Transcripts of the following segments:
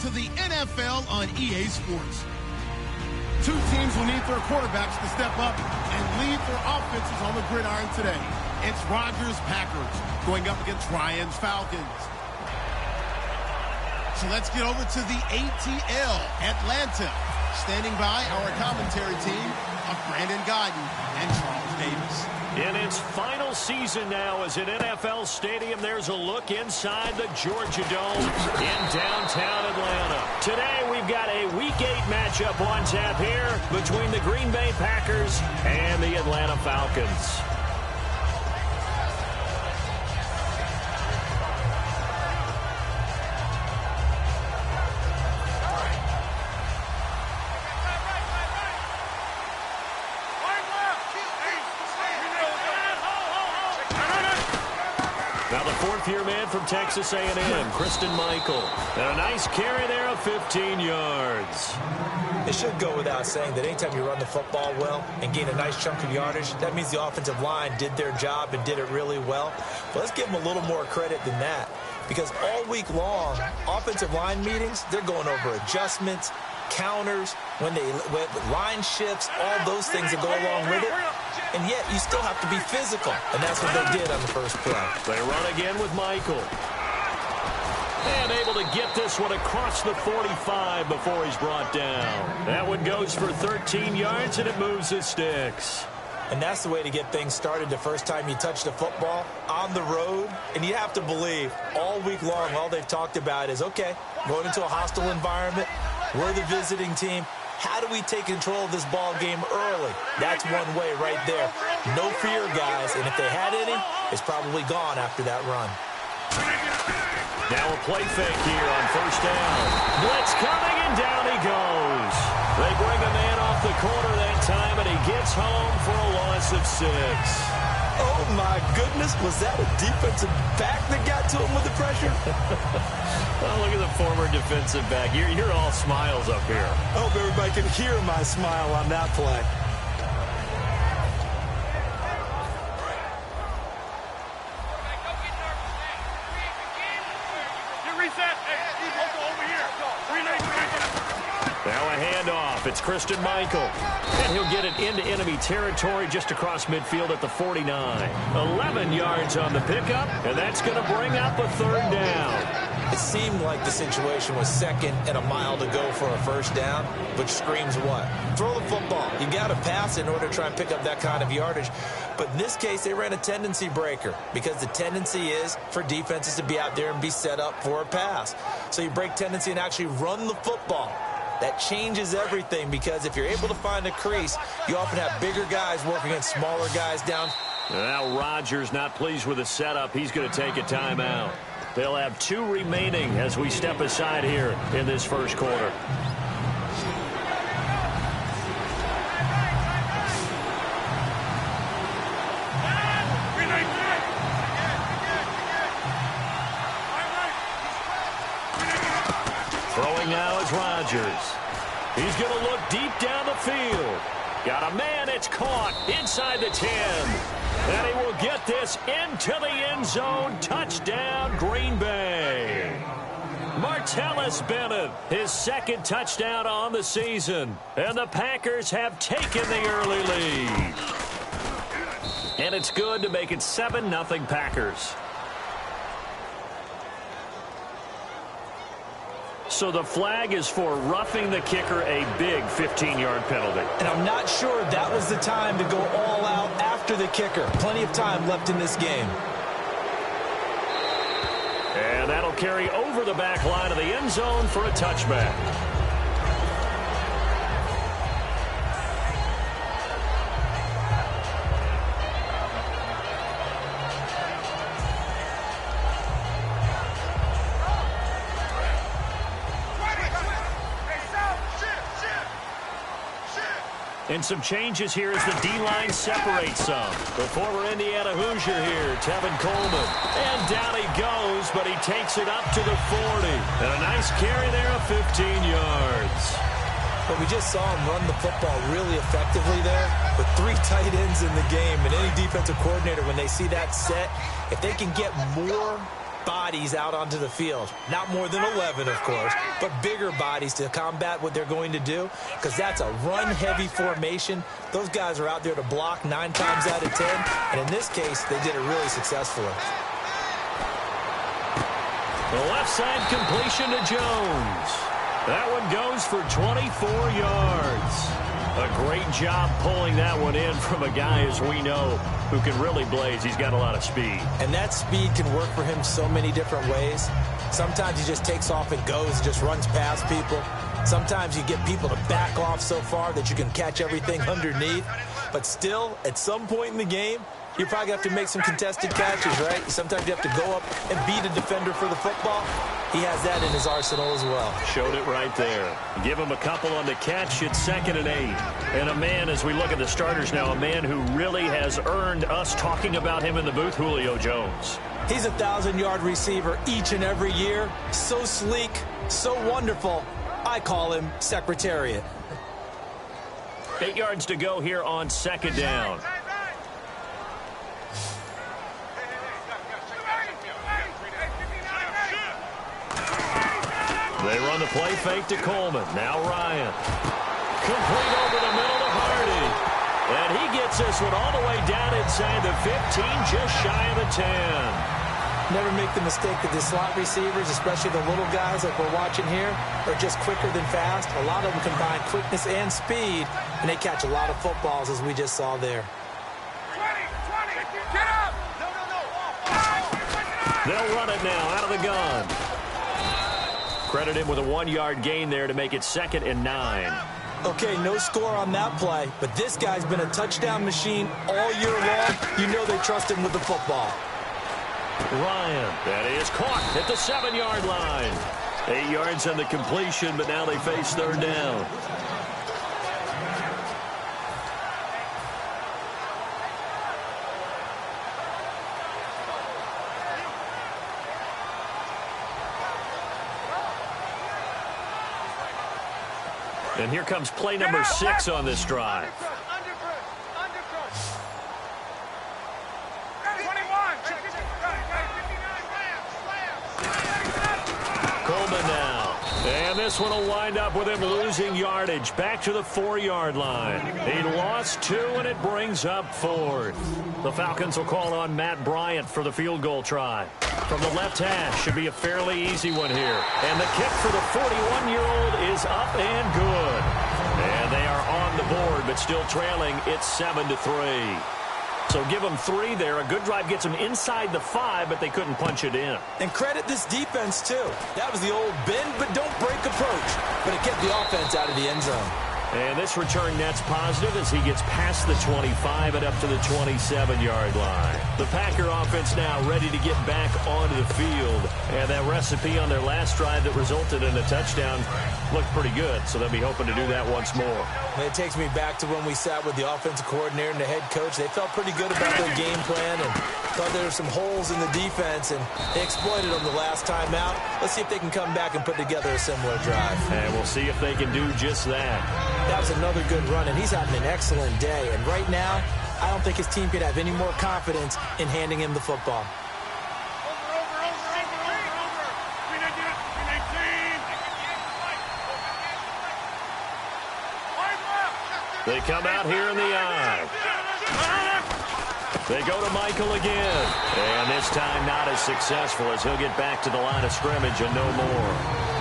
To the NFL on EA Sports. Two teams will need their quarterbacks to step up and lead their offenses on the gridiron today. It's Rodgers' Packers going up against Ryan's Falcons. So let's get over to the ATL, Atlanta. Standing by our commentary team of Brandon Godden and Charles Davis. In its final season now as an NFL stadium, there's a look inside the Georgia Dome in downtown Atlanta. Today we've got a Week 8 matchup on tap here between the Green Bay Packers and the Atlanta Falcons. Now the fourth-year man from Texas A&M, Christine Michael. And a nice carry there of 15 yards. It should go without saying that anytime you run the football well and gain a nice chunk of yardage, that means the offensive line did their job and did it really well. But let's give them a little more credit than that, because all week long, offensive line meetings, they're going over adjustments, counters, when line shifts, all those things that go along with it. And yet, you still have to be physical. And that's what they did on the first play. They run again with Michael. And able to get this one across the 45 before he's brought down. That one goes for 13 yards, and it moves the sticks. And that's the way to get things started the first time you touch the football on the road. And you have to believe all week long, all they've talked about is, okay, going into a hostile environment, we're the visiting team. How do we take control of this ball game early? That's one way right there. No fear, guys. And if they had any, it's probably gone after that run. Now a play fake here on first down. Blitz coming, and down he goes. They bring a man off the corner that time, and he gets home for a loss of 6. Oh, my goodness. Was that a defensive back that got to him with the pressure? Oh, look at the former defensive back. You're all smiles up here. I hope everybody can hear my smile on that play. Now a handoff. It's Christine Michael. And he'll get it into enemy territory just across midfield at the 49. 11 yards on the pickup, and that's going to bring up a third down. It seemed like the situation was second and a mile to go for a first down, which screams what? Throw the football. You got to pass in order to try and pick up that kind of yardage. But in this case, they ran a tendency breaker, because the tendency is for defenses to be out there and be set up for a pass. So you break tendency and actually run the football. That changes everything, because if you're able to find a crease, you often have bigger guys working against smaller guys down. Now Rodgers not pleased with the setup. He's going to take a timeout. They'll have 2 remaining as we step aside here in this first quarter. Throwing now is Rodgers. He's going to look deep down the field. Got a man, it's caught inside the 10. And he will get this into the end zone. Touchdown, Green Bay. Martellus Bennett, his second touchdown on the season. And the Packers have taken the early lead. And it's good to make it 7-0 Packers. So the flag is for roughing the kicker, a big 15-yard penalty. And I'm not sure that was the time to go all out after the kicker. Plenty of time left in this game. And that'll carry over the back line of the end zone for a touchback. And some changes here as the D-line separates some. The former Indiana Hoosier here, Tevin Coleman. And down he goes, but he takes it up to the 40. And a nice carry there of 15 yards. But we just saw him run the football really effectively there with 3 tight ends in the game. And any defensive coordinator, when they see that set, if they can get more bodies out onto the field, not more than 11, of course, but bigger bodies to combat what they're going to do, because that's a run-heavy formation. Those guys are out there to block 9 times out of 10, and in this case, they did it really successfully. The left side completion to Jones. That one goes for 24 yards. A great job pulling that one in from a guy, as we know, who can really blaze. He's got a lot of speed. And that speed can work for him so many different ways. Sometimes he just takes off and goes, just runs past people. Sometimes you get people to back off so far that you can catch everything underneath. But still, at some point in the game, you're probably going to have to make some contested catches, right? Sometimes you have to go up and beat a defender for the football. He has that in his arsenal as well. Showed it right there. Give him a couple on the catch. It's 2nd and 8. And a man, as we look at the starters now, a man who really has earned us talking about him in the booth, Julio Jones. He's a 1,000-yard receiver each and every year. So sleek, so wonderful. I call him Secretariat. 8 yards to go here on 2nd down. They run the play fake to Coleman. Now Ryan. Complete over the middle to Hardy. And he gets this one all the way down inside the 15, just shy of the 10. Never make the mistake that the slot receivers, especially the little guys like we're watching here, are just quicker than fast. A lot of them combine quickness and speed, and they catch a lot of footballs, as we just saw there. 20, get up! They'll run it now out of the gun. Credit him with a 1-yard gain there to make it 2nd and 9. Okay, no score on that play, but this guy's been a touchdown machine all year long. You know they trust him with the football. Ryan, that is caught at the 7-yard line. 8 yards on the completion, but now they face 3rd down. And here comes play number 6 on this drive. Coleman now. And this one will wind up with him losing yardage. Back to the 4-yard line. He lost 2, and it brings up 4th. The Falcons will call on Matt Bryant for the field goal try. From the left hash, should be a fairly easy one here. And the kick for the 41-year-old is up and good. And they are on the board, but still trailing. It's 7-3. So give them 3 there. A good drive gets them inside the 5, but they couldn't punch it in. And credit this defense, too. That was the old bend but don't break approach. But it kept the offense out of the end zone. And this return net's positive as he gets past the 25 and up to the 27-yard line. The Packer offense now ready to get back onto the field. And that recipe on their last drive that resulted in a touchdown looked pretty good, so they'll be hoping to do that once more. And it takes me back to when we sat with the offensive coordinator and the head coach. They felt pretty good about their game plan and thought there were some holes in the defense, and they exploited them the last time out. Let's see if they can come back and put together a similar drive. And we'll see if they can do just that. That was another good run, and he's having an excellent day. And right now, I don't think his team could have any more confidence in handing him the football. They come out here in the eye. They go to Michael again. And this time not as successful as he'll get back to the line of scrimmage and no more.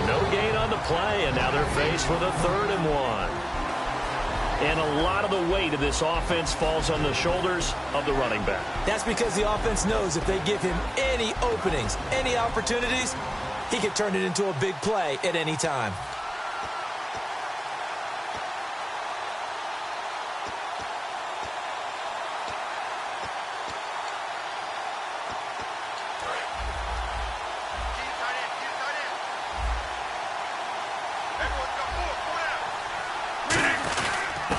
No gain on the play, and now they're faced with a 3rd and 1. And a lot of the weight of this offense falls on the shoulders of the running back. That's because the offense knows if they give him any openings, any opportunities, he can turn it into a big play at any time.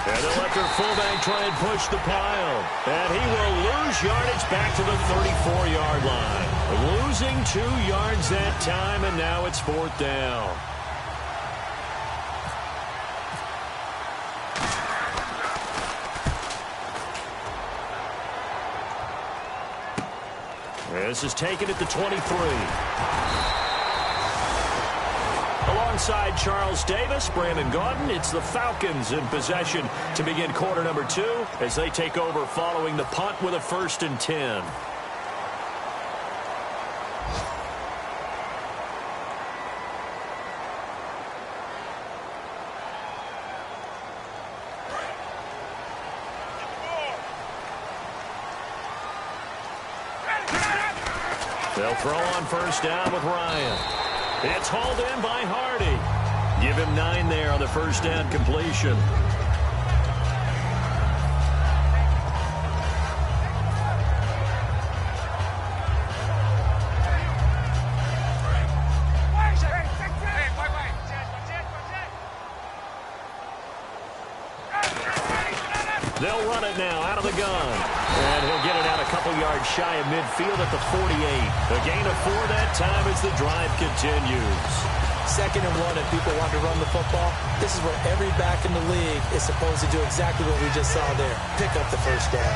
And they'll let after fullback try and push the pile. And he will lose yardage back to the 34-yard line. Losing 2 yards that time, and now it's 4th down. This is taken at the 23. Alongside Charles Davis, Brandon Gaudin, it's the Falcons in possession to begin quarter number 2 as they take over following the punt with a 1st and 10. They'll throw on 1st down with Ryan. It's hauled in by Hardy. Give him 9 there on the 1st down completion. They'll run it now out of the gun. And he'll get it out a couple yards shy of midfield at the 48. A gain of 4 that time as the drive continues. 2nd and 1, if people want to run the football, this is where every back in the league is supposed to do exactly what we just saw there. Pick up the 1st down.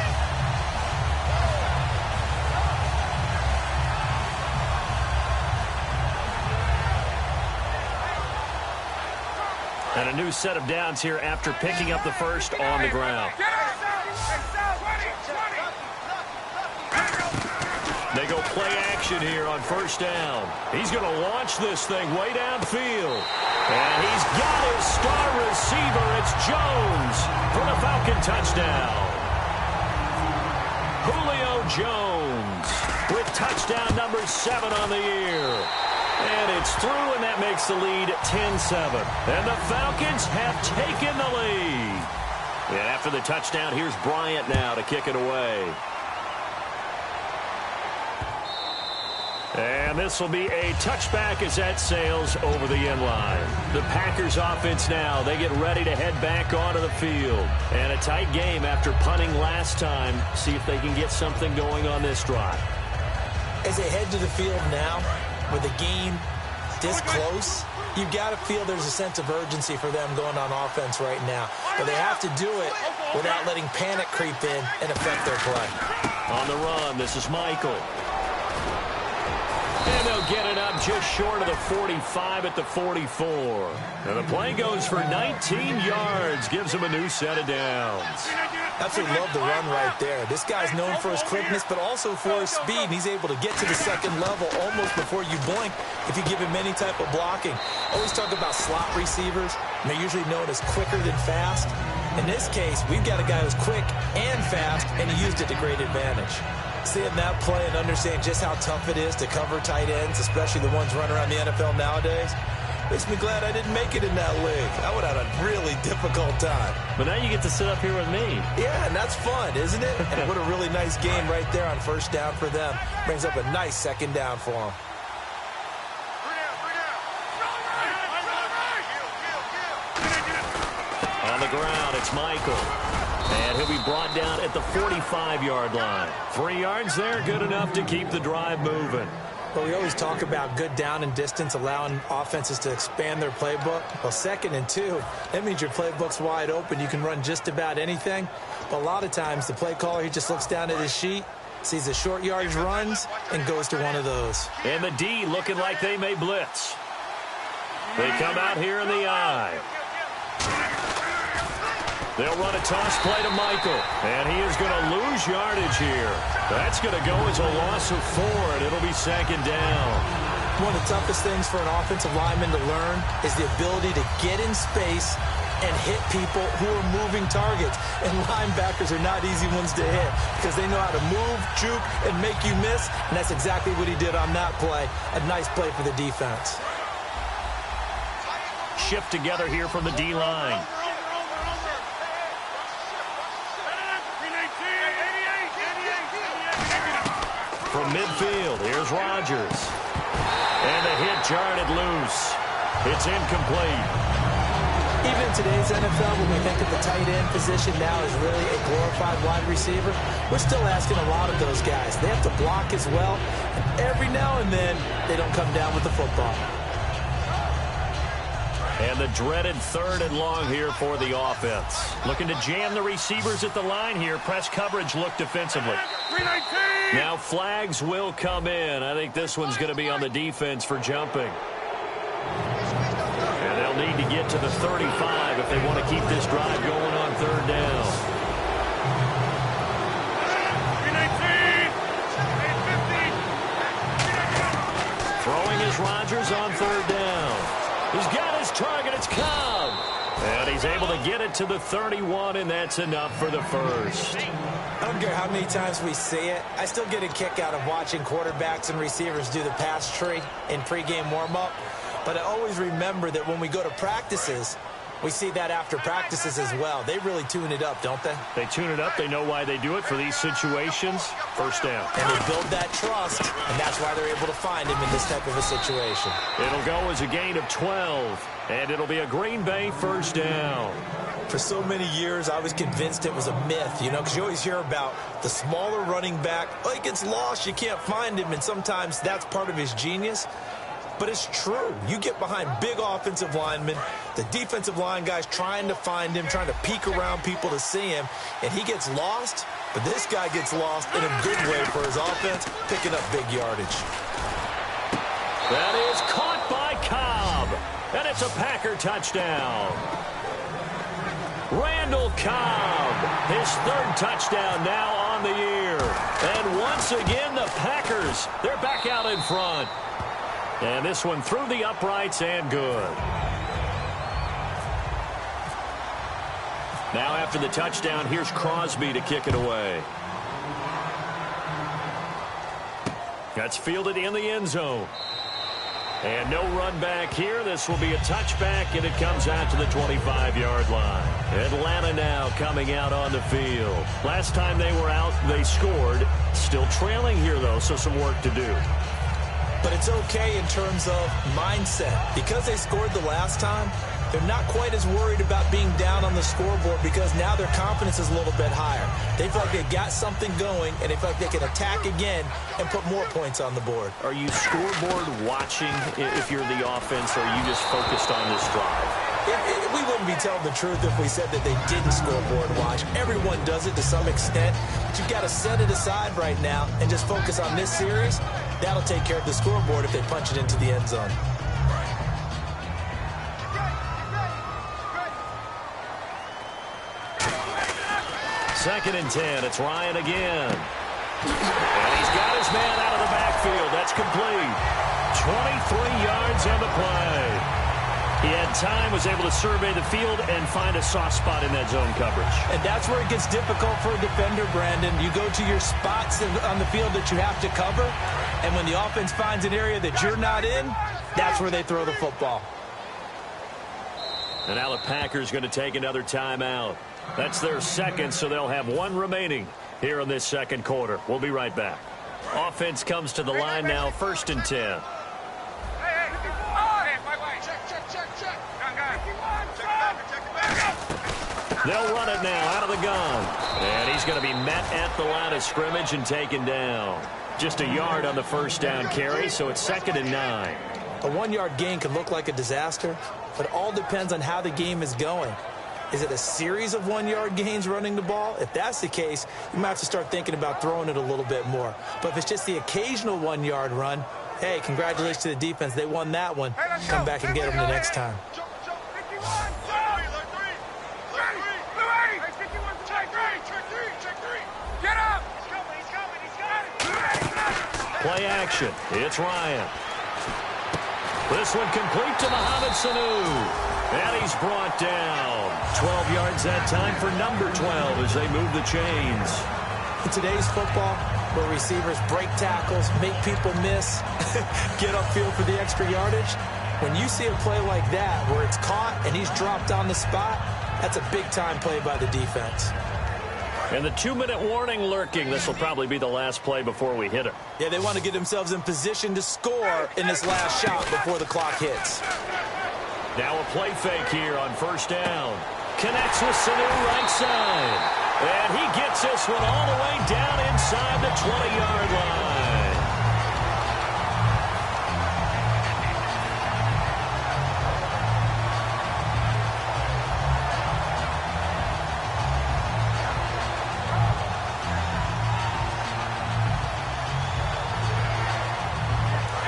And a new set of downs here after picking up the 1st on the ground. They go play action here on 1st down. He's going to launch this thing way downfield. And he's got his star receiver. It's Jones for the Falcon touchdown. Julio Jones with touchdown number 7 on the year. And it's through, and that makes the lead 10-7. And the Falcons have taken the lead. And after the touchdown, here's Bryant now to kick it away. And this will be a touchback as that sails over the end line. The Packers offense now, they get ready to head back onto the field. And a tight game after punting last time. See if they can get something going on this drive. As they head to the field now, with the game this close, you've got to feel there's a sense of urgency for them going on offense right now. But they have to do it without letting panic creep in and affect their play. On the run, this is Michael. And they'll get it up just short of the 45 at the 44. And the play goes for 19 yards, gives them a new set of downs. Absolutely love the run right there. This guy's known for his quickness, but also for his speed. And he's able to get to the 2nd level almost before you blink if you give him any type of blocking. Always talk about slot receivers. And they're usually known as quicker than fast. In this case, we've got a guy who's quick and fast, and he used it to great advantage. Seeing that play and understanding just how tough it is to cover tight ends, especially the ones running around the NFL nowadays, makes me glad I didn't make it in that league. I would have had a really difficult time. But now you get to sit up here with me. Yeah, and that's fun, isn't it? And what a really nice game right there on 1st down for them. Brings up a nice 2nd down for them. On the ground, it's Michael. And he'll be brought down at the 45-yard line. 3 yards there, good enough to keep the drive moving. Well, we always talk about good down and distance, allowing offenses to expand their playbook. Well, 2nd and 2, that means your playbook's wide open. You can run just about anything. But a lot of times, the play caller, he just looks down at his sheet, sees the short yardage runs, and goes to one of those. And the D looking like they may blitz. They come out here in the I. They'll run a toss play to Michael, and he is going to lose yardage here. That's going to go as a loss of 4, and it'll be 2nd down. One of the toughest things for an offensive lineman to learn is the ability to get in space and hit people who are moving targets. And linebackers are not easy ones to hit because they know how to move, juke, and make you miss, and that's exactly what he did on that play. A nice play for the defense. Shift together here from the D-line. From midfield, here's Rodgers. And the hit jarred it loose. It's incomplete. Even in today's NFL, when we think that the tight end position now is really a glorified wide receiver, we're still asking a lot of those guys. They have to block as well, and every now and then, they don't come down with the football. And the dreaded 3rd and long here for the offense. Looking to jam the receivers at the line here. Press coverage look defensively. Now flags will come in. I think this one's going to be on the defense for jumping. And they'll need to get to the 35 if they want to keep this drive going on 3rd down. Throwing is Rodgers on 3rd down. He's got his target. It's Cobb. And he's able to get it to the 31, and that's enough for the first. I don't care how many times we see it. I still get a kick out of watching quarterbacks and receivers do the pass tree in pregame warm-up. But I always remember that when we go to practices, we see that after practices as well. They really tune it up, don't they? They tune it up. They know why they do it for these situations. First down. And they build that trust, and that's why they're able to find him in this type of a situation. It'll go as a gain of 12, and it'll be a Green Bay first down. For so many years, I was convinced it was a myth, you know, because you always hear about the smaller running back. Oh, he gets lost, you can't find him, and sometimes that's part of his genius. But it's true. You get behind big offensive linemen, the defensive line guys trying to find him, trying to peek around people to see him, and he gets lost. But this guy gets lost in a good way for his offense, picking up big yardage. That is caught by Cobb, and it's a Packer touchdown. Randall Cobb, his 3rd touchdown now on the year. And once again, the Packers, they're back out in front. And this one through the uprights and good. Now after the touchdown, here's Crosby to kick it away. That's fielded in the end zone. And no run back here. This will be a touchback, and it comes out to the 25-yard line. Atlanta now coming out on the field. Last time they were out, they scored. Still trailing here, though, so some work to do. But it's okay in terms of mindset. Because they scored the last time, they're not quite as worried about being down on the scoreboard because now their confidence is a little bit higher. They feel like they've got something going, and they feel like they can attack again and put more points on the board. Are you scoreboard watching if you're the offense, or are you just focused on this drive? We wouldn't be telling the truth if we said that they didn't scoreboard watch. Everyone does it to some extent. But you've got to set it aside right now and just focus on this series. That'll take care of the scoreboard if they punch it into the end zone. Second and 10. It's Ryan again. And he's got his man out of the backfield. That's complete. 23 yards on the play. He had time, was able to survey the field and find a soft spot in that zone coverage. And that's where it gets difficult for a defender, Brandon. You go to your spots on the field that you have to cover, and when the offense finds an area that you're not in, that's where they throw the football. And now the Packers going to take another timeout. That's their second, so they'll have one remaining here in this second quarter. We'll be right back. Offense comes to the line now, 1st and 10. They'll run it now out of the gun. And he's going to be met at the line of scrimmage and taken down. Just a yard on the first down carry, so it's 2nd and 9. A 1-yard gain can look like a disaster, but it all depends on how the game is going. Is it a series of 1-yard gains running the ball? If that's the case, you might have to start thinking about throwing it a little bit more. But if it's just the occasional 1-yard run, hey, congratulations to the defense. They won that one. Come back and get them the next time. Play action. It's Ryan. This one complete to Mohamed Sanu. And he's brought down. 12 yards that time for number 12 as they move the chains. In today's football, where receivers break tackles, make people miss, get upfield for the extra yardage, when you see a play like that where it's caught and he's dropped on the spot, that's a big-time play by the defense. And the 2-minute warning lurking. This will probably be the last play before we hit it. Yeah, they want to get themselves in position to score in this last shot before the clock hits. Now a play fake here on first down. Connects with Sanu right side. And he gets this one all the way down inside the 20-yard line.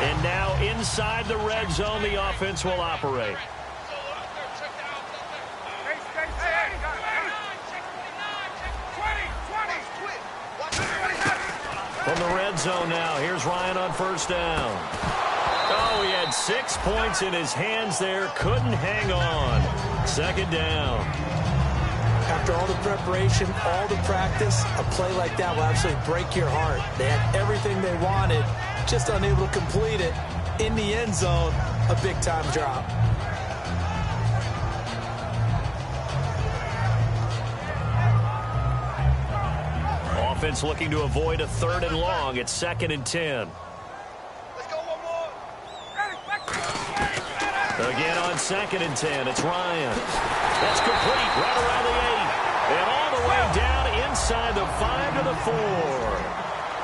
And now inside the red zone, the offense will operate. From the red zone now, here's Ryan on first down. Oh, he had 6 points in his hands there, couldn't hang on. Second down. After all the preparation, all the practice, a play like that will absolutely break your heart. They had everything they wanted, just unable to complete it. In the end zone, a big-time drop. Offense looking to avoid a 3rd and long. It's 2nd and 10. Let's go one more. Again on 2nd and 10. It's Ryan. That's complete right around the 8. And all the way down inside the 5 to the 4.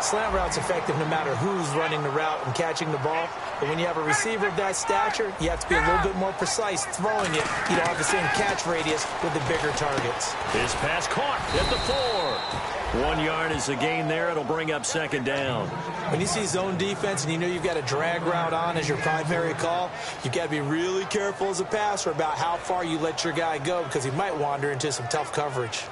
Slant route's effective no matter who's running the route and catching the ball. But when you have a receiver of that stature, you have to be a little bit more precise throwing it. You don't have the same catch radius with the bigger targets. This pass caught at the 4. 1 yard is the gain there. It'll bring up 2nd down. When you see zone defense and you know you've got a drag route on as your primary call, you've got to be really careful as a passer about how far you let your guy go because he might wander into some tough coverage.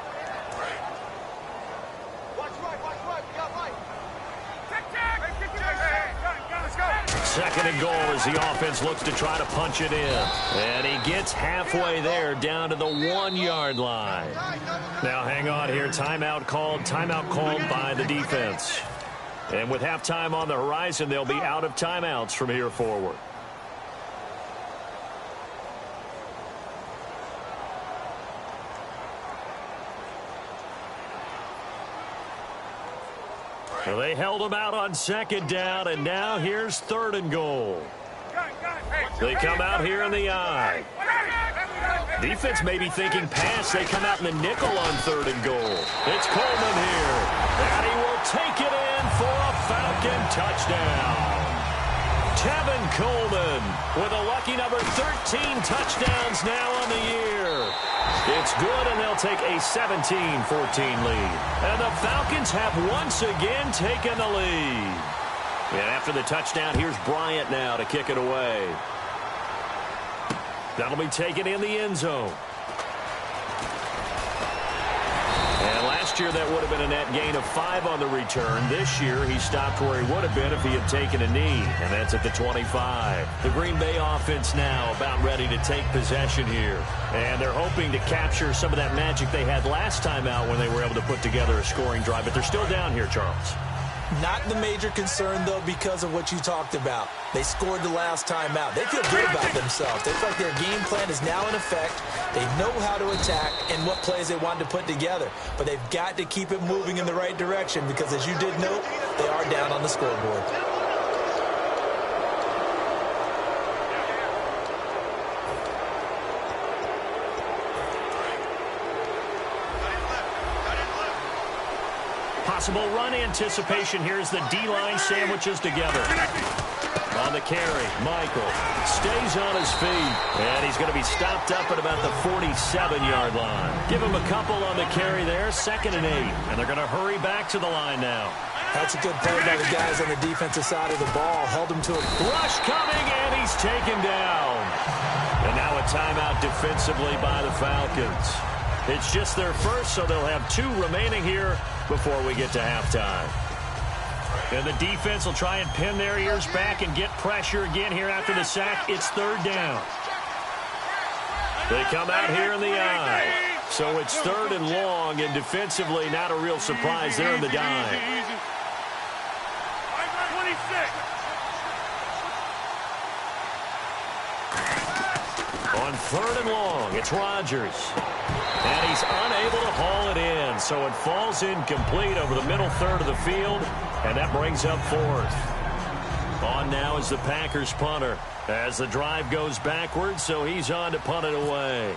Second and goal as the offense looks to try to punch it in. And he gets halfway there down to the 1 yard line. Now hang on here. Timeout called by the defense. And with halftime on the horizon, they'll be out of timeouts from here forward. Well, they held him out on 2nd down, and now here's 3rd and goal. They come out here in the I. Defense may be thinking pass. They come out in the nickel on 3rd and goal. It's Coleman here, and he will take it in for a Falcon touchdown. Tevin Coleman with a lucky number 13 touchdowns now on the year. It's good, and they'll take a 17-14 lead. And the Falcons have once again taken the lead. And after the touchdown, here's Bryant now to kick it away. That'll be taken in the end zone. And last year, that would have been a net gain of 5 on the return. This year, he stopped where he would have been if he had taken a knee, and that's at the 25. The Green Bay offense now about ready to take possession here. And they're hoping to capture some of that magic they had last time out when they were able to put together a scoring drive. But they're still down here, Charles. Not the major concern, though, because of what you talked about. They scored the last time out. They feel good about themselves. They feel like their game plan is now in effect. They know how to attack and what plays they want to put together. But they've got to keep it moving in the right direction because, as you did note, they are down on the scoreboard. Possible run anticipation. Here's the D-line sandwiches together. On the carry, Michael stays on his feet. And he's going to be stopped up at about the 47-yard line. Give him a couple on the carry there. 2nd and 8. And they're going to hurry back to the line now. That's a good play by the guys on the defensive side of the ball. Held him to a rush coming, and he's taken down. And now a timeout defensively by the Falcons. It's just their first, so they'll have 2 remaining here before we get to halftime. And the defense will try and pin their ears back and get pressure again here after the sack. It's 3rd down. They come out here in the I. So it's 3rd and long, and defensively not a real surprise there in the dime. 26. On 3rd and long, it's Rodgers. And he's unable to haul it in, so it falls incomplete over the middle third of the field, and that brings up 4th. On now is the Packers punter as the drive goes backwards, so he's on to punt it away.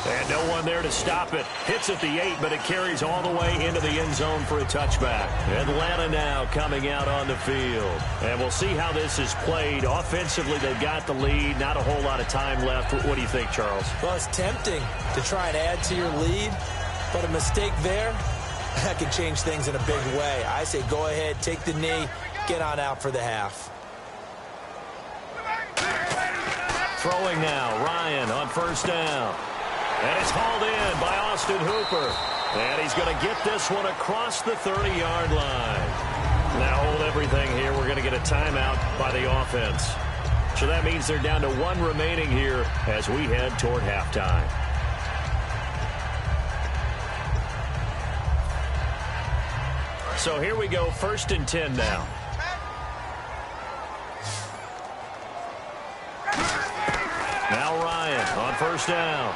And no one there to stop it. Hits at the 8, but it carries all the way into the end zone for a touchback. Atlanta now coming out on the field. And we'll see how this is played. Offensively, they've got the lead. Not a whole lot of time left. What do you think, Charles? Well, it's tempting to try and add to your lead, but a mistake there, that could change things in a big way. I say go ahead, take the knee, get on out for the half. Throwing now, Ryan on first down. And it's hauled in by Austin Hooper. And he's going to get this one across the 30-yard line. Now hold everything here. We're going to get a timeout by the offense. So that means they're down to 1 remaining here as we head toward halftime. So here we go, 1st and 10 now. Now Ryan on first down.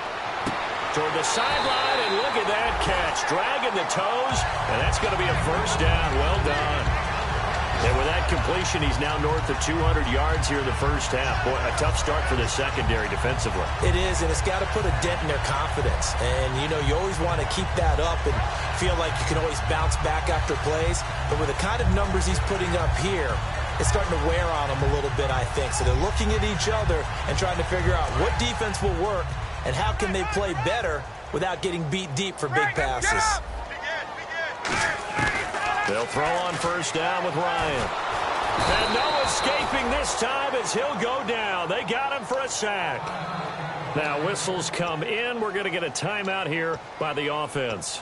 Toward the sideline, and look at that catch. Dragging the toes, and that's going to be a first down. Well done. And with that completion, he's now north of 200 yards here in the first half. Boy, a tough start for the secondary defensively. It is, and it's got to put a dent in their confidence. And, you know, you always want to keep that up and feel like you can always bounce back after plays. But with the kind of numbers he's putting up here, it's starting to wear on them a little bit, I think. So they're looking at each other and trying to figure out what defense will work and how can they play better without getting beat deep for big passes. They'll throw on first down with Ryan. And no escaping this time as he'll go down. They got him for a sack. Now whistles come in. We're going to get a timeout here by the offense.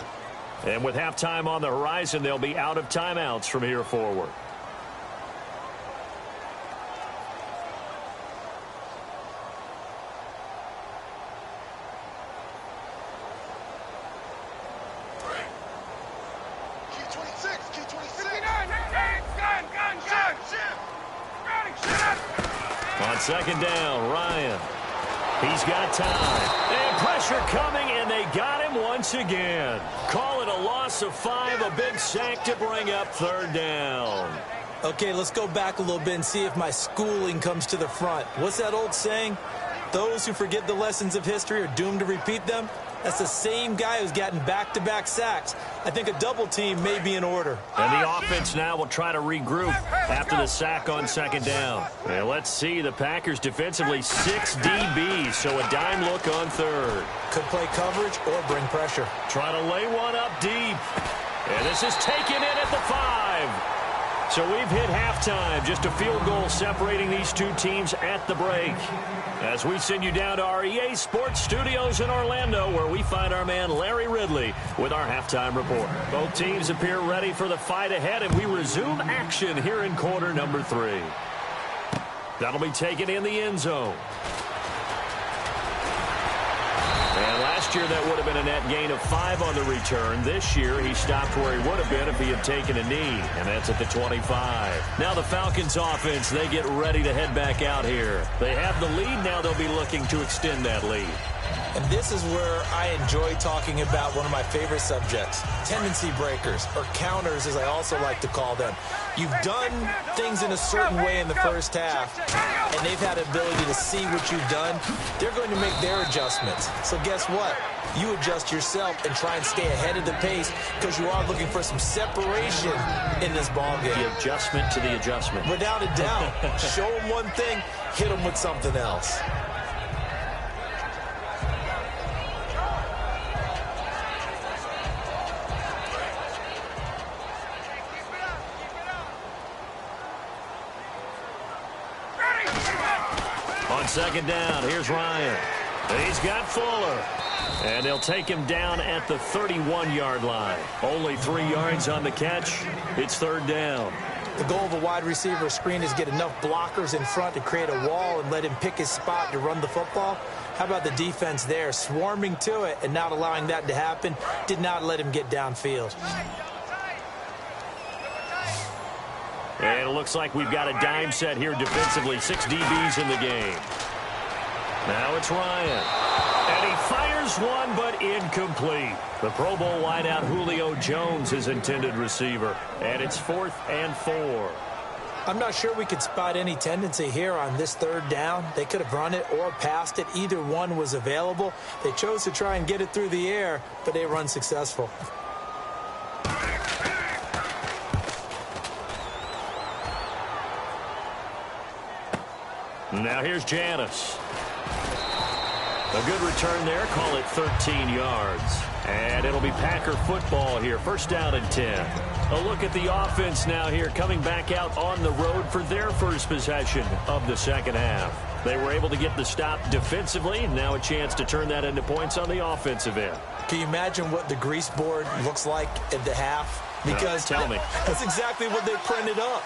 And with halftime on the horizon, they'll be out of timeouts from here forward. Second down, Ryan. He's got time. And pressure coming, and they got him once again. Call it a loss of 5, a big sack to bring up 3rd down. Okay, let's go back a little bit and see if my schooling comes to the front. What's that old saying? Those who forget the lessons of history are doomed to repeat them. That's the same guy who's gotten back-to-back sacks. I think a double team may be in order. And the offense now will try to regroup after the sack on 2nd down. And let's see, the Packers defensively 6 DBs, so a dime look on 3rd. Could play coverage or bring pressure. Try to lay one up deep. And this is taken in at the 5. So we've hit halftime. Just a field goal separating these two teams at the break. As we send you down to our EA Sports Studios in Orlando, where we find our man Larry Ridley with our halftime report. Both teams appear ready for the fight ahead, and we resume action here in quarter number 3. That'll be taken in the end zone. And last year, that would have been a net gain of 5 on the return. This year, he stopped where he would have been if he had taken a knee, and that's at the 25. Now the Falcons offense, they get ready to head back out here. They have the lead. Now they'll be looking to extend that lead. And this is where I enjoy talking about one of my favorite subjects, tendency breakers, or counters as I also like to call them. You've done things in a certain way in the first half, and they've had the ability to see what you've done. They're going to make their adjustments. So guess what? You adjust yourself and try and stay ahead of the pace because you are looking for some separation in this ballgame. The adjustment to the adjustment. Without a doubt. Show them one thing, hit them with something else. On 2nd down, here's Ryan. He's got Fuller. And they'll take him down at the 31-yard line. Only 3 yards on the catch. It's 3rd down. The goal of a wide receiver screen is get enough blockers in front to create a wall and let him pick his spot to run the football. How about the defense there, swarming to it and not allowing that to happen? Did not let him get downfield. And it looks like we've got a dime set here defensively. 6 DBs in the game. Now it's Ryan. And he fires one, but incomplete. The Pro Bowl wideout Julio Jones is intended receiver. And it's 4th and 4. I'm not sure we could spot any tendency here on this third down. They could have run it or passed it. Either one was available. They chose to try and get it through the air, but they run successful. Now here's Janis. A good return there. Call it 13 yards. And it'll be Packer football here. 1st down and 10. A look at the offense now here, coming back out on the road for their first possession of the second half. They were able to get the stop defensively. Now a chance to turn that into points on the offensive end. Can you imagine what the grease board looks like at the half? Because tell me. That's exactly what they printed up.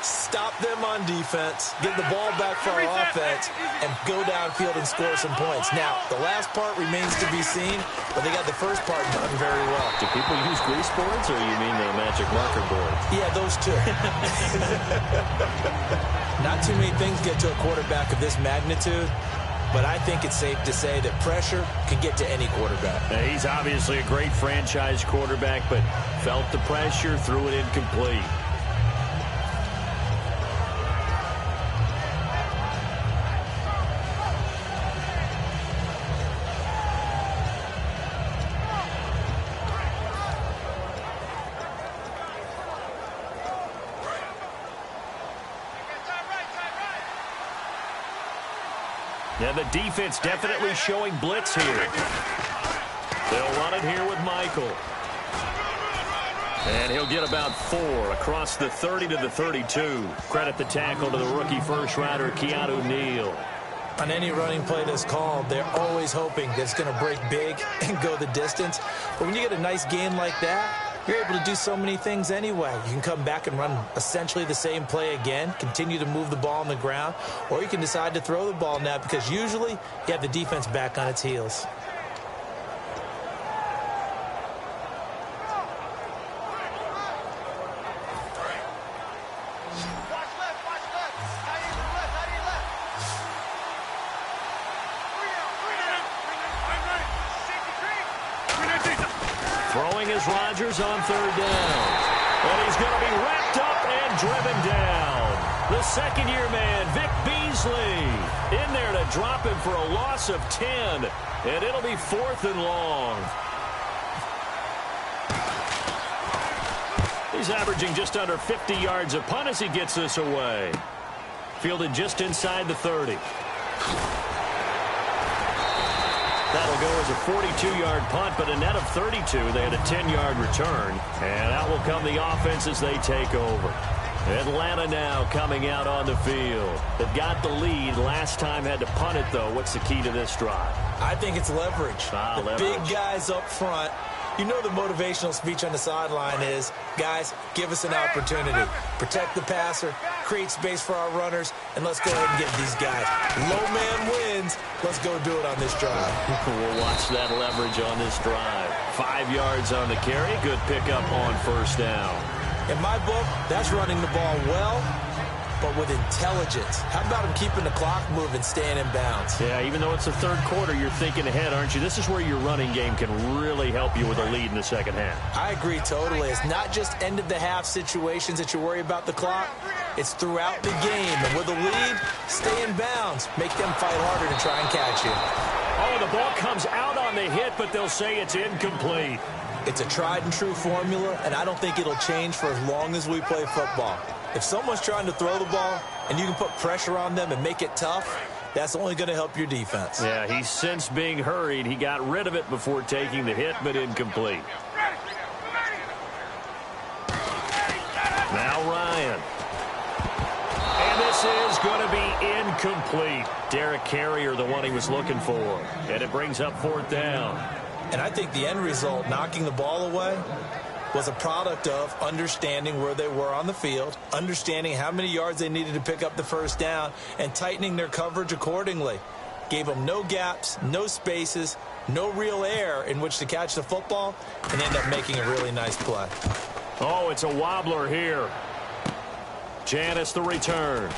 Stop them on defense, get the ball back for our offense, and go downfield and score some points. Now, the last part remains to be seen, but they got the first part done very well. Do people use grease boards, or you mean the magic marker board? Yeah, those two. Not too many things get to a quarterback of this magnitude, but I think it's safe to say that pressure can get to any quarterback. He's obviously a great franchise quarterback, but felt the pressure, threw it incomplete. Yeah, the defense definitely showing blitz here. They'll run it here with Michael. And he'll get about 4 across the 30 to the 32. Credit the tackle to the rookie first-rounder, Keanu Neal. On any running play that's called, they're always hoping that it's going to break big and go the distance. But when you get a nice gain like that, you're able to do so many things anyway. You can come back and run essentially the same play again, continue to move the ball on the ground, or you can decide to throw the ball now because usually you have the defense back on its heels. Throwing is Rodgers on 3rd down. And he's going to be wrapped up and driven down. The second-year man, Vic Beasley, in there to drop him for a loss of 10. And it'll be 4th and long. He's averaging just under 50 yards a punt as he gets this away. Fielded just inside the 30. That'll go as a 42-yard punt, but a net of 32. They had a 10-yard return. And out will come the offense as they take over. Atlanta now coming out on the field. They've got the lead. Last time had to punt it, though. What's the key to this drive? I think it's leverage. Leverage. Big guys up front. You know the motivational speech on the sideline is, guys, give us an opportunity. Protect the passer, create space for our runners, and let's go ahead and get these guys. Low man wins. Let's go do it on this drive. We'll watch that leverage on this drive. 5 yards on the carry. Good pickup on 1st down. In my book, that's running the ball well, but with intelligence. How about him keeping the clock moving, staying in bounds? Yeah, even though it's the 3rd quarter, you're thinking ahead, aren't you? This is where your running game can really help you with a lead in the second half. I agree totally. It's not just end-of-the-half situations that you worry about the clock. It's throughout the game. And with a lead, stay in bounds. Make them fight harder to try and catch you. Oh, the ball comes out on the hit, but they'll say it's incomplete. It's a tried-and-true formula, and I don't think it'll change for as long as we play football. If someone's trying to throw the ball and you can put pressure on them and make it tough, that's only going to help your defense. Yeah, he's since being hurried. He got rid of it before taking the hit, but incomplete. Now Ryan. And this is going to be incomplete. Derek Carrier, the one he was looking for. And it brings up 4th down. And I think the end result, knocking the ball away, was a product of understanding where they were on the field, understanding how many yards they needed to pick up the 1st down, and tightening their coverage accordingly. Gave them no gaps, no spaces, no real air in which to catch the football, and end up making a really nice play. Oh, it's a wobbler here. Janis the return.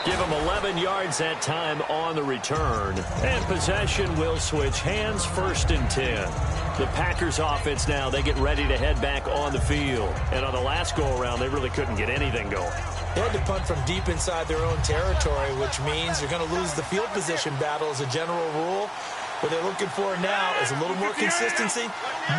Give him 11 yards that time on the return. And possession will switch hands, 1st and 10. The Packers offense now, they get ready to head back on the field. And on the last go-around, they really couldn't get anything going. They had to punt from deep inside their own territory, which means you're going to lose the field position battle as a general rule. What they're looking for now is a little more consistency,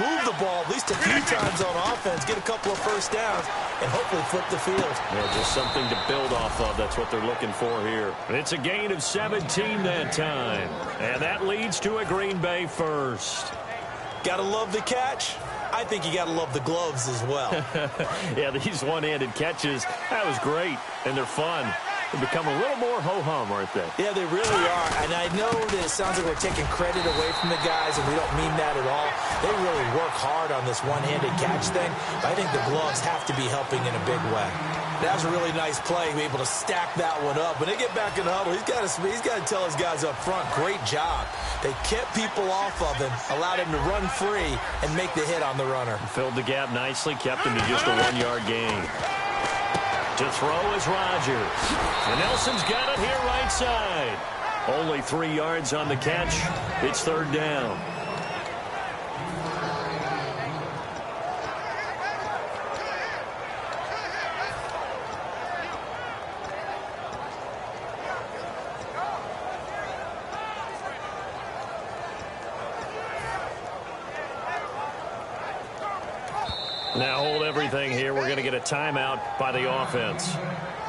move the ball at least a few times on offense, get a couple of first downs, and hopefully flip the field. Yeah, just something to build off of. That's what they're looking for here. It's a gain of 17 that time, and that leads to a Green Bay first. Gotta love the catch. I think you gotta love the gloves as well. Yeah, these one-handed catches, that was great, and they're fun. They become a little more ho-hum, aren't they? Yeah, they really are. And I know that it sounds like we're taking credit away from the guys, and we don't mean that at all. They really work hard on this one-handed catch thing, but I think the gloves have to be helping in a big way. That was a really nice play, be able to stack that one up. When they get back in the huddle, he's got to tell his guys up front, great job. They kept people off of him, allowed him to run free, and make the hit on the runner. Filled the gap nicely, kept him to just a 1-yard gain. To throw is Rodgers. And Nelson's got it here right side. Only 3 yards on the catch. It's 3rd down. Now hold everything here. We're going to get a timeout by the offense.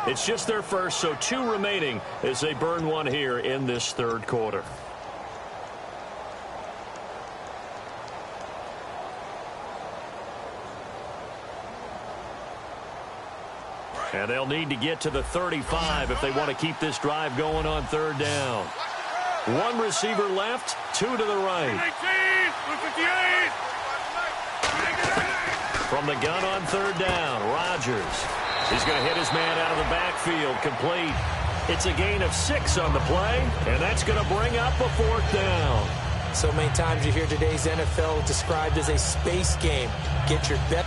It's just their first, so 2 remaining as they burn one here in this 3rd quarter. And they'll need to get to the 35 if they want to keep this drive going on 3rd down. 1 receiver left, 2 to the right. From the gun on 3rd down, Rodgers. He's going to hit his man out of the backfield, complete. It's a gain of 6 on the play, and that's going to bring up a 4th down. So many times you hear today's NFL described as a space game. Get your bet.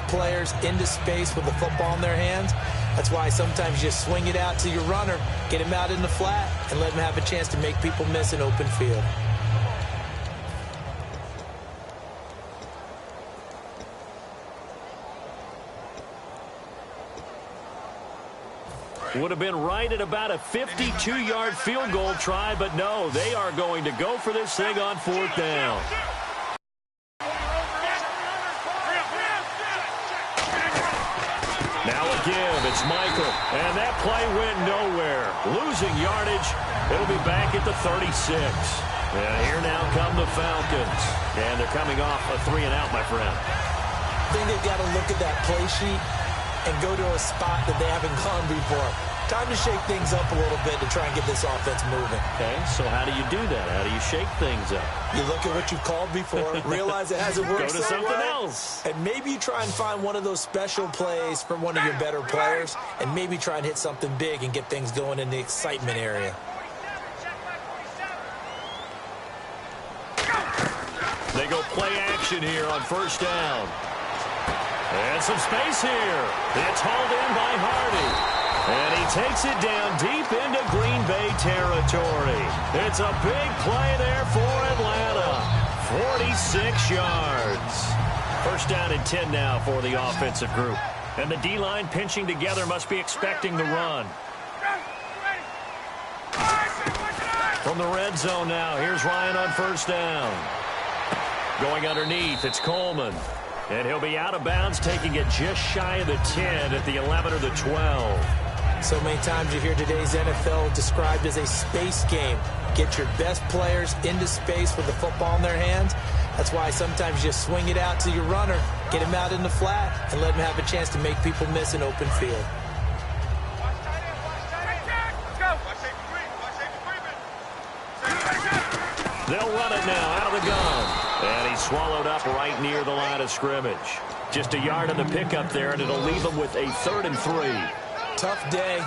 Players into space with the football in their hands. That's why sometimes you just swing it out to your runner, get him out in the flat, and let him have a chance to make people miss an open field. Would have been right at about a 52-yard field goal try, but no, they are going to go for this thing on 4th down. Now a give, it's Michael, and that play went nowhere. Losing yardage, it'll be back at the 36. And here now come the Falcons. And they're coming off a 3-and-out, my friend. I think they've got to look at that play sheet and go to a spot that they haven't gone before. Time to shake things up a little bit to try and get this offense moving. Okay, so how do you do that? How do you shake things up? You look at what you've called before, realize it hasn't worked Go to so something well, else. and maybe you try and find one of those special plays from one of your better players, and maybe try and hit something big and get things going in the excitement area. They go play action here on 1st down. And some space here. It's hauled in by Hardy. And he takes it down deep into Green Bay territory. It's a big play there for Atlanta. 46 yards. 1st down and 10 now for the offensive group. And the D-line pinching together must be expecting the run. From the red zone now, here's Ryan on 1st down. Going underneath, it's Coleman. And he'll be out of bounds, taking it just shy of the 10 at the 11 or the 12. So many times you hear today's NFL described as a space game. Get your best players into space with the football in their hands. That's why sometimes you just swing it out to your runner, get him out in the flat, and let him have a chance to make people miss an open field. They'll run it now out of the gun. And he's swallowed up right near the line of scrimmage. Just a yard on the pickup there, and it'll leave him with a 3rd and 3. Tough day,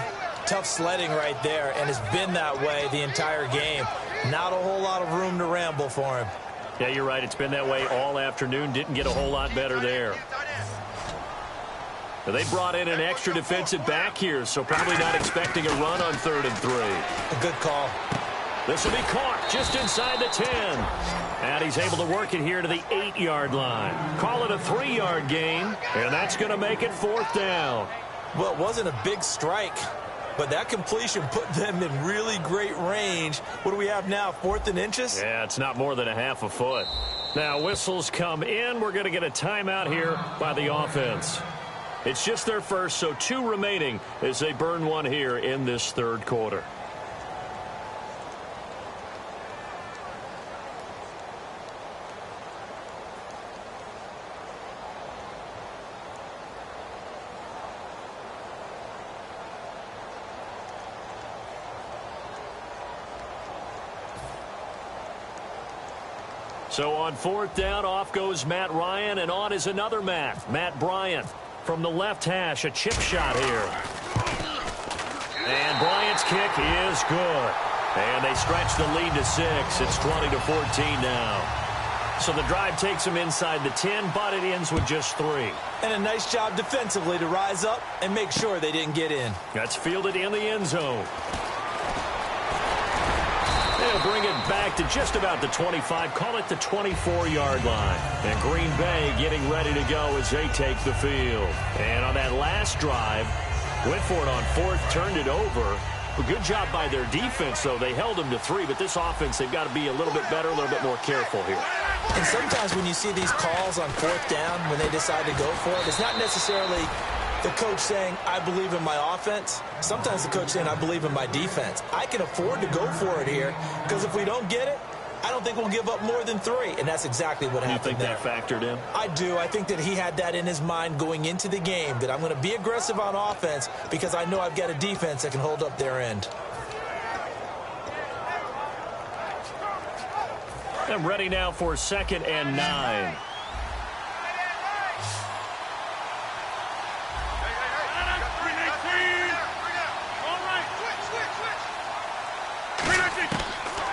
tough sledding right there, and it's been that way the entire game. Not a whole lot of room to ramble for him. Yeah, you're right. It's been that way all afternoon. Didn't get a whole lot better there. They brought in an extra defensive back here, so probably not expecting a run on 3rd and 3. A good call. This will be caught just inside the 10. And he's able to work it here to the 8-yard line. Call it a 3-yard gain, and that's going to make it 4th down. Well, it wasn't a big strike, but that completion put them in really great range. What do we have now, 4th and inches? Yeah, it's not more than a half a foot. Now, whistles come in. We're going to get a timeout here by the offense. It's just their first, so 2 remaining as they burn one here in this 3rd quarter. So on 4th down, off goes Matt Ryan, and on is another Matt Bryant. From the left hash, a chip shot here. And Bryant's kick is good. And they stretch the lead to 6. It's 20-14 now. So the drive takes them inside the 10, but it ends with just 3. And a nice job defensively to rise up and make sure they didn't get in. That's fielded in the end zone. They'll bring it back to just about the 25, call it the 24-yard line. And Green Bay getting ready to go as they take the field. And on that last drive, went for it on 4th, turned it over. A good job by their defense, though. They held them to 3, but this offense, they've got to be a little bit better, a little bit more careful here. And sometimes when you see these calls on 4th down, when they decide to go for it, it's not necessarily the coach saying, I believe in my offense. Sometimes the coach saying, I believe in my defense. I can afford to go for it here because if we don't get it, I don't think we'll give up more than 3. And that's exactly what happened there. You think that factored in? I do. I think that he had that in his mind going into the game, that I'm going to be aggressive on offense because I know I've got a defense that can hold up their end. I'm ready now for 2nd and 9.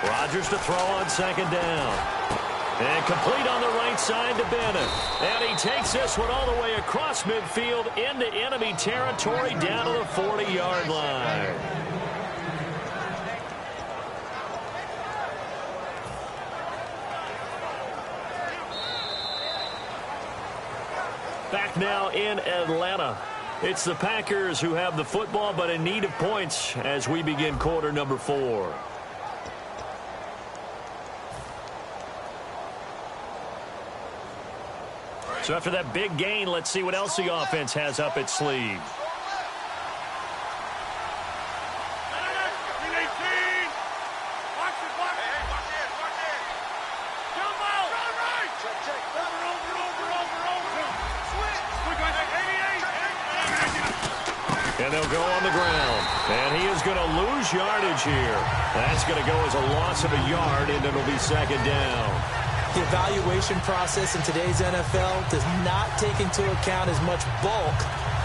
Rodgers to throw on 2nd down. And complete on the right side to Bennett. And he takes this one all the way across midfield into enemy territory down to the 40-yard line. Back now in Atlanta. It's the Packers who have the football, but in need of points as we begin quarter number 4. So after that big gain, let's see what else the offense has up its sleeve. And they'll go on the ground. And he is going to lose yardage here. That's going to go as a loss of a yard, and it'll be 2nd down. The evaluation process in today's NFL does not take into account as much bulk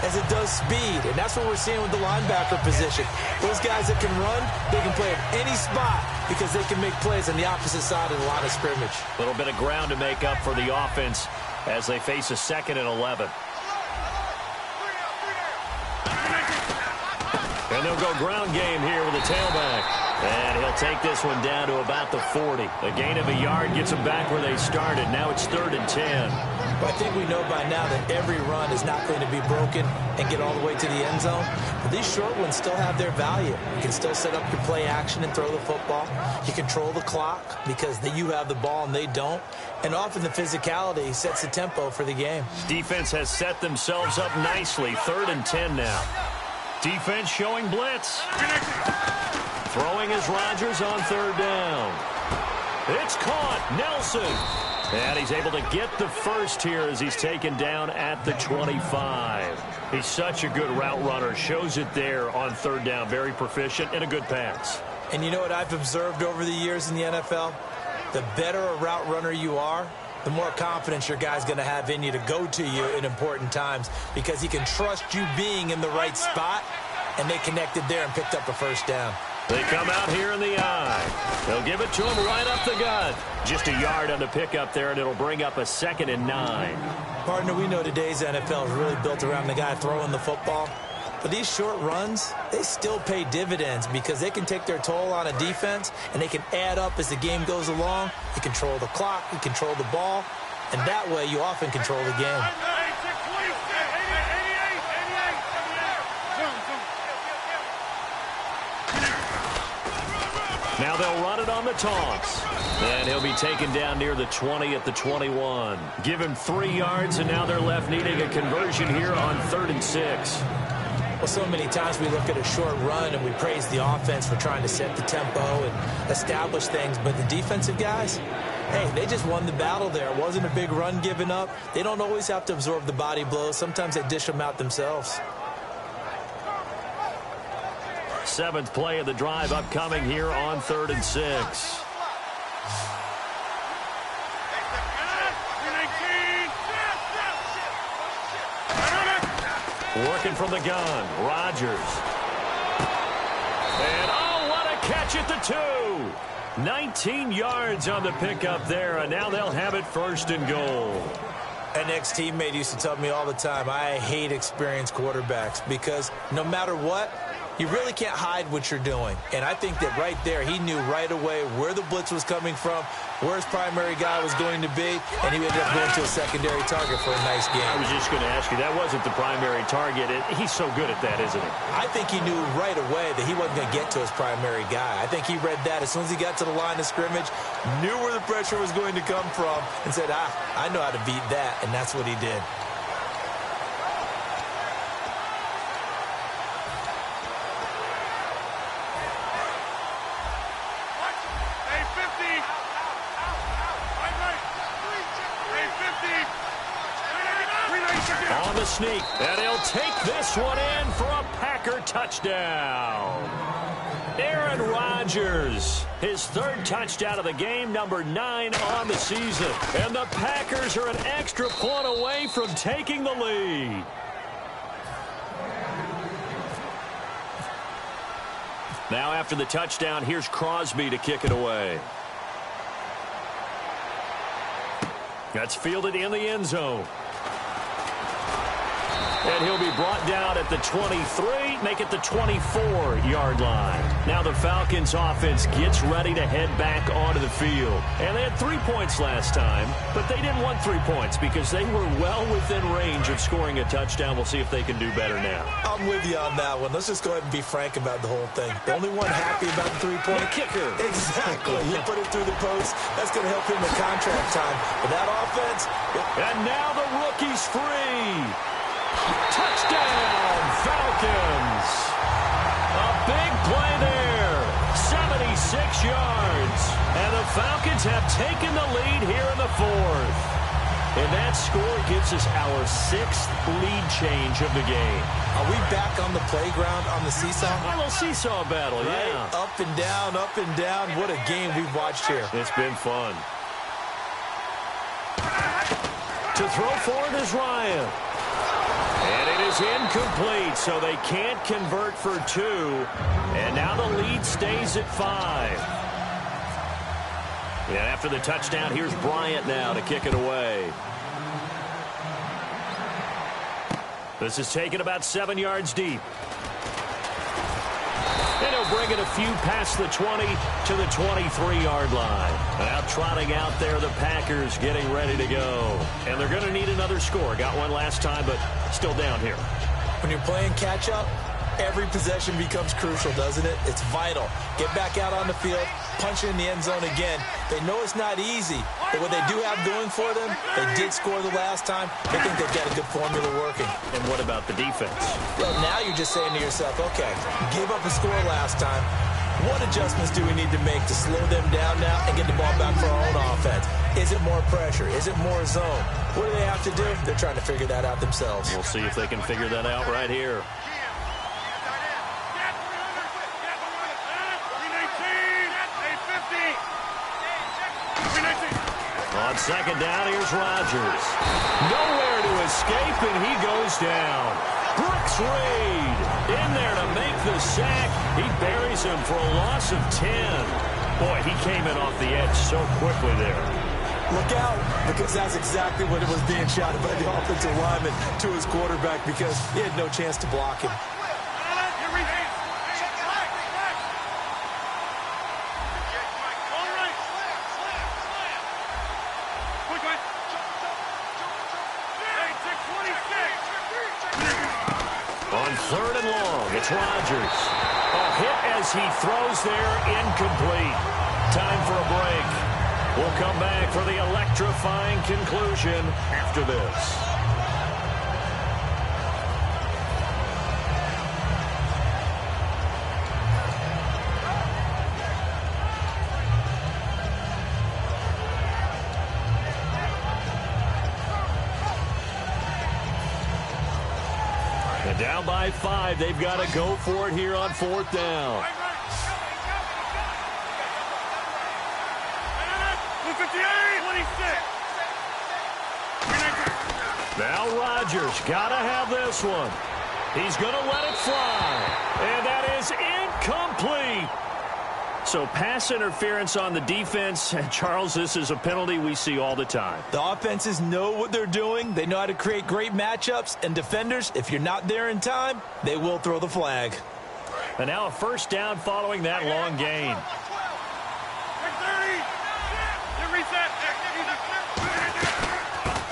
as it does speed. And that's what we're seeing with the linebacker position. Those guys that can run, they can play at any spot because they can make plays on the opposite side of the line of scrimmage. A little bit of ground to make up for the offense as they face a 2nd and 11. And they'll go ground game here with a tailback. And he'll take this one down to about the 40. A gain of a yard gets them back where they started. Now it's 3rd and 10. Well, I think we know by now that every run is not going to be broken and get all the way to the end zone. But these short ones still have their value. You can still set up your play action and throw the football. You control the clock because you have the ball and they don't. And often the physicality sets the tempo for the game. Defense has set themselves up nicely. 3rd and 10 now. Defense showing blitz. Throwing is Rodgers on 3rd down. It's caught. Nelson. And he's able to get the first here as he's taken down at the 25. He's such a good route runner. Shows it there on 3rd down. Very proficient and a good pass. And you know what I've observed over the years in the NFL? The better a route runner you are, the more confidence your guy's going to have in you to go to you in important times because he can trust you being in the right spot, and they connected there and picked up a first down. They come out here in the eye. They'll give it to him right up the gut. Just a yard on the pickup there, and it'll bring up a 2nd and 9. Partner, we know today's NFL is really built around the guy throwing the football. But these short runs, they still pay dividends because they can take their toll on a defense, and they can add up as the game goes along. You control the clock, you control the ball, and that way you often control the game. Now they'll run it on the toss. And he'll be taken down near the 20 at the 21. Give him 3 yards, and now they're left needing a conversion here on 3rd and 6. Well, so many times we look at a short run and we praise the offense for trying to set the tempo and establish things. But the defensive guys, hey, they just won the battle there. It wasn't a big run given up. They don't always have to absorb the body blows. Sometimes they dish them out themselves. 7th play of the drive upcoming here on 3rd and 6. Working from the gun, Rodgers. And oh, what a catch at the 2. 19 yards on the pickup there, and now they'll have it 1st and goal. An ex-teammate used to tell me all the time, I hate experienced quarterbacks because no matter what, you really can't hide what you're doing. And I think that right there, he knew right away where the blitz was coming from, where his primary guy was going to be, and he ended up going to a secondary target for a nice game. I was just going to ask you, that wasn't the primary target. He's so good at that, isn't he? I think he knew right away that he wasn't going to get to his primary guy. I think he read that as soon as he got to the line of scrimmage, knew where the pressure was going to come from, and said, I know how to beat that, and that's what he did. On the sneak, and he'll take this one in for a Packer touchdown. Aaron Rodgers, his 3rd touchdown of the game, number 9 on the season. And the Packers are an extra point away from taking the lead. Now after the touchdown, here's Crosby to kick it away. That's fielded in the end zone. And he'll be brought down at the 23, make it the 24-yard line. Now the Falcons offense gets ready to head back onto the field. And they had 3 points last time, but they didn't want 3 points because they were well within range of scoring a touchdown. We'll see if they can do better now. I'm with you on that one. Let's just go ahead and be frank about the whole thing. The only one happy about the 3-point kicker. Exactly. You put it through the post. That's going to help him in contract time. But that offense. And now the rookie's free. Touchdown, Falcons. A big play there. 76 yards. And the Falcons have taken the lead here in the 4th. And that score gives us our 6th lead change of the game. Are we back on the playground on the seesaw? A little seesaw battle, right? Yeah. Up and down, up and down. What a game we've watched here. It's been fun. To throw for it is Ryan. And it is incomplete, so they can't convert for 2. And now the lead stays at 5. And after the touchdown, here's Bryant now to kick it away. This is taken about 7 yards deep. And he'll bring it a few past the 20 to the 23-yard line. Now trotting out there, the Packers getting ready to go. And they're going to need another score. Got one last time, but still down here. When you're playing catch-up, every possession becomes crucial, doesn't it? It's vital. Get back out on the field, punch it in the end zone again. They know it's not easy, but what they do have going for them, they did score the last time. They think they've got a good formula working. And what about the defense? Well, now you're just saying to yourself, okay, gave up a score last time. What adjustments do we need to make to slow them down now and get the ball back for our own offense? Is it more pressure? Is it more zone? What do they have to do? They're trying to figure that out themselves. We'll see if they can figure that out right here. On second down, here's Rodgers. Nowhere to escape, and he goes down. Brooks Reed in there to make the sack. He buries him for a loss of 10. Boy, he came in off the edge so quickly there. Look out, because that's exactly what it was being shouted by the offensive lineman to his quarterback, because he had no chance to block him. On third and long, it's Rodgers. A hit as he throws there, incomplete. Time for a break. We'll come back for the electrifying conclusion after this. And down by 5, they've got to go for it here on fourth down. Now Rodgers got to have this one. He's going to let it fly. And that is incomplete. So pass interference on the defense. And Charles, this is a penalty we see all the time. The offenses know what they're doing. They know how to create great matchups. And defenders, if you're not there in time, they will throw the flag. And now a first down following that long gain.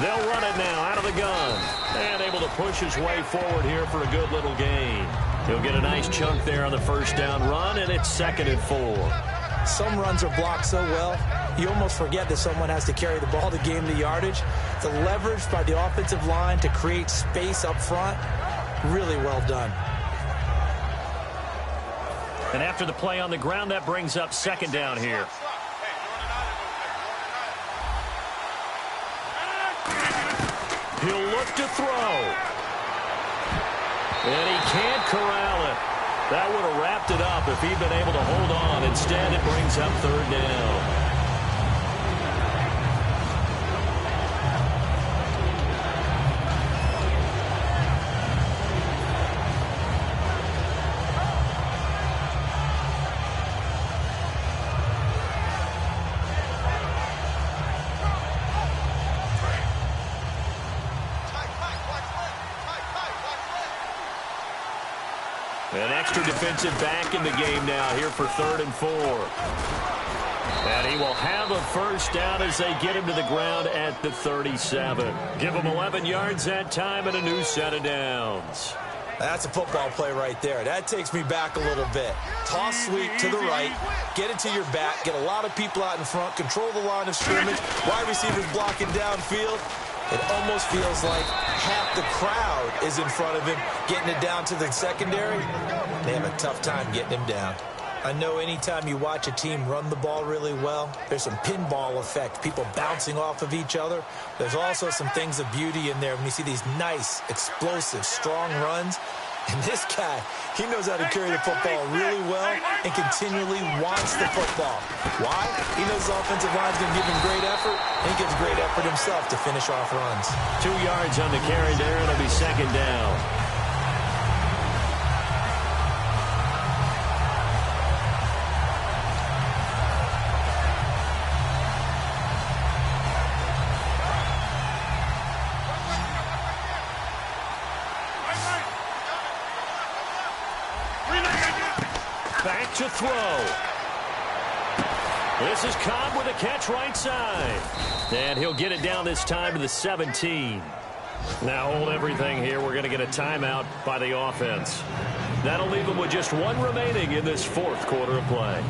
They'll run it now out of the gun. And able to push his way forward here for a good little gain. He'll get a nice chunk there on the first down run, and it's 2nd and 4. Some runs are blocked so well, you almost forget that someone has to carry the ball to gain the yardage. The leverage by the offensive line to create space up front, really well done. And after the play on the ground, that brings up 2nd down here. He'll look to throw. And he can't corral it. That would have wrapped it up if he'd been able to hold on. Instead, it brings up 3rd down. An extra defensive back in the game now here for 3rd and 4. And he will have a first down as they get him to the ground at the 37. Give him 11 yards that time and a new set of downs. That's a football play right there. That takes me back a little bit. Toss sweep to the right, get it to your back, get a lot of people out in front, control the line of scrimmage, wide receivers blocking downfield. It almost feels like half the crowd is in front of him, getting it down to the secondary. They have a tough time getting him down. I know anytime you watch a team run the ball really well, there's some pinball effect, people bouncing off of each other. There's also some things of beauty in there when you see these nice, explosive, strong runs. And this guy, he knows how to carry the football really well and continually wants the football. Why? He knows his offensive line's going to give him great effort, and he gives great effort himself to finish off runs. 2 yards on the carry there, and it'll be 2nd down. Back to throw. This is Cobb with a catch right side. And he'll get it down this time to the 17. Now hold everything here. We're going to get a timeout by the offense. That'll leave them with just 1 remaining in this 4th quarter of play.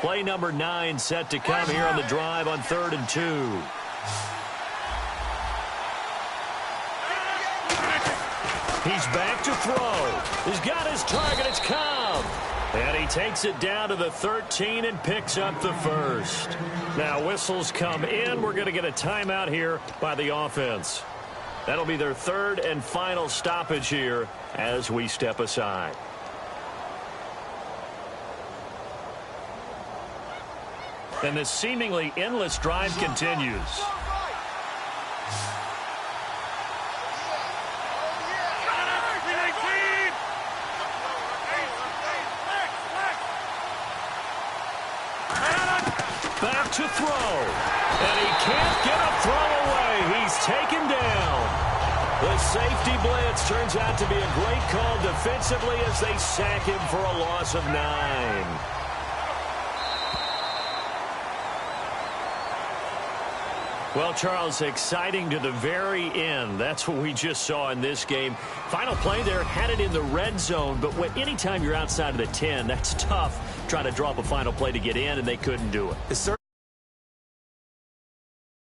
Play number 9 set to come here on the drive on 3rd and 2. He's back to throw. He's got his target. It's Cobb. And he takes it down to the 13 and picks up the first. Now whistles come in. We're going to get a timeout here by the offense. That'll be their third and final stoppage here as we step aside. And this seemingly endless drive continues. Back to throw. And he can't get a throw away. He's taken down. The safety blitz turns out to be a great call defensively as they sack him for a loss of 9. Well, Charles, exciting to the very end. That's what we just saw in this game. Final play there, had it in the red zone, but anytime you're outside of the 10, that's tough trying to draw up a final play to get in, and they couldn't do it.